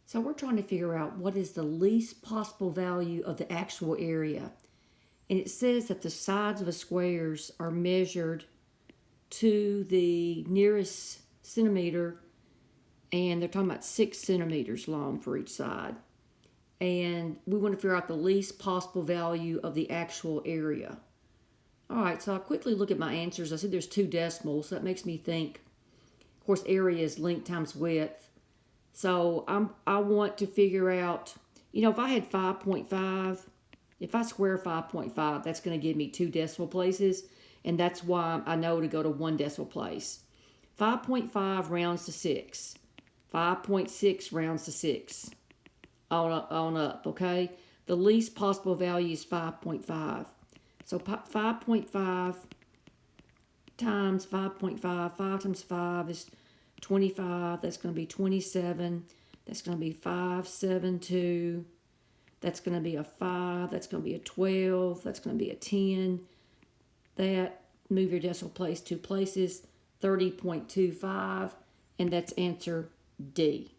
So we're trying to figure out what is the least possible value of the actual area. And it says that the sides of the squares are measured to the nearest centimeter, and they're talking about 6 centimeters long for each side. And we want to figure out the least possible value of the actual area. All right, so I'll quickly look at my answers. I said there's 2 decimals, so that makes me think, of course, area is length times width. So I want to figure out, if I had 5.5, if I square 5.5, that's going to give me 2 decimal places, and that's why I know to go to 1 decimal place. 5.5 rounds to 6. 5.6 rounds to 6. On up, okay? The least possible value is 5.5. So 5.5 times 5.5, 5 times 5 is 25. That's going to be 27. That's going to be 572. That's going to be a 5. That's going to be a 12. That's going to be a 10. That, move your decimal place 2 places, 30.25. And that's answer D.